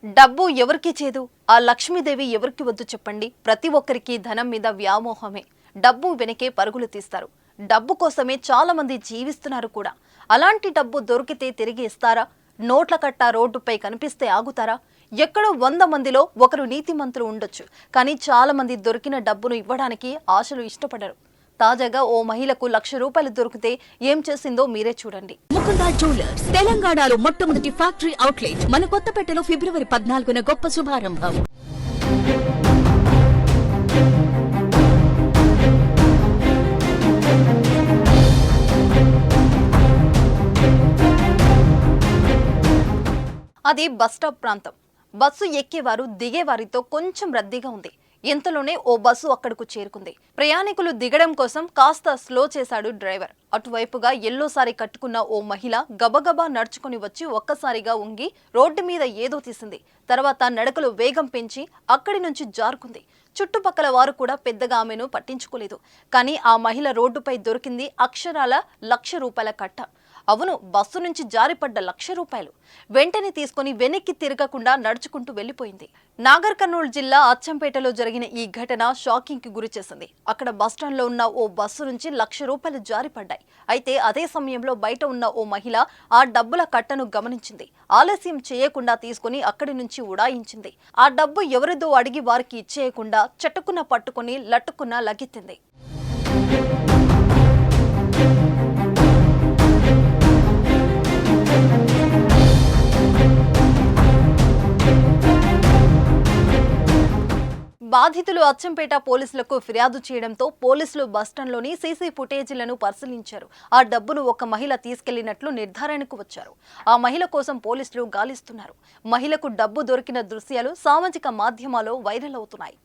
డబ్బు ఎవరికి చేదు? ఆ లక్ష్మీదేవి ఎవరికి వద్దు చెప్పండి? ప్రతి ఒక్కరికి ధనం మీద వ్యామోహమే. డబ్బు వెనకే పరుగులు తీస్తారు. డబ్బు కోసమే చాలా మంది జీవిస్తున్నారు కూడా. అలాంటి డబ్బు దొరికితే తిరిగి ఇస్తారా? నోట్ల కట్ట రోడ్డుపై కనిపిస్తే ఆగుతారా? ఎక్కడో 100 మందిలో ఒకరు నీతిమంతులు ఉండొచ్చు, కానీ చాలా మంది దొరికిన డబ్బును ఇవ్వడానికి ఆశలు ఇష్టపడరు. తాజాగా ఓ మహిళకు ₹1,00,000 దొరికితే ఏం చేసిందో మీరే చూడండి. ముకుందా జ్యువెలర్స్ తెలంగాణలో మొట్టమొదటి ఫ్యాక్టరీ అవుట్లెట్ మన కొత్తపేటలో ఫిబ్రవరి 14న గొప్ప శుభారంభం. అది బస్టాప్ ప్రాంతం. బస్సు ఎక్కేవారు దిగేవారితో కొంచెం రద్దీగా ఉంది. ఇంతలోనే ఓ బస్సు అక్కడకు చేరుకుంది. ప్రయాణికులు దిగడం కోసం కాస్త స్లో చేశాడు డ్రైవర్. అటువైపుగా ఎల్లో సారీ కట్టుకున్న ఓ మహిళ గబగబా నడుచుకుని వచ్చి ఒక్కసారిగా ఉంగి రోడ్డు మీద ఏదో తీసింది. తర్వాత నడకలు వేగం పెంచి అక్కడి నుంచి జారుకుంది. చుట్టుపక్కల వారు కూడా పెద్దగా ఆమెను పట్టించుకోలేదు. కానీ ఆ మహిళ రోడ్డుపై దొరికింది అక్షరాల ₹1,00,000 కట్ట. అవును, బస్సు నుంచి జారిపడ్డ ₹1,00,000. వెంటనే తీసుకుని వెనక్కి తిరగకుండా నడుచుకుంటూ వెళ్లిపోయింది. నాగర్ కర్నూలు జిల్లా అచ్చంపేటలో జరిగిన ఈ ఘటన షాకింగ్ కి గురి చేసింది. అక్కడ బస్టాండ్లో ఉన్న ఓ బస్సు నుంచి ₹1,00,000 జారిపడ్డాయి. అయితే అదే సమయంలో బయట ఉన్న ఓ మహిళ ఆ డబ్బుల కట్టను గమనించింది. ఆలస్యం చేయకుండా తీసుకుని అక్కడి నుంచి ఉడాయించింది. ఆ డబ్బు ఎవరిదో అడిగి వారికి ఇచ్చేయకుండా చటుకున పట్టుకుని లట్టుకున్న లగెత్తింది. బాధితులు అచ్చంపేట పోలీసులకు ఫిర్యాదు చేయడంతో పోలీసులు బస్టాండ్లోని సీసీ ఫుటేజీలను పరిశీలించారు. ఆ డబ్బును ఒక మహిళ తీసుకెళ్లినట్లు నిర్ధారణకు వచ్చారు. ఆ మహిళ కోసం పోలీసులు గాలిస్తున్నారు. మహిళకు డబ్బు దొరికిన దృశ్యాలు సామాజిక మాధ్యమాల్లో వైరల్ అవుతున్నాయి.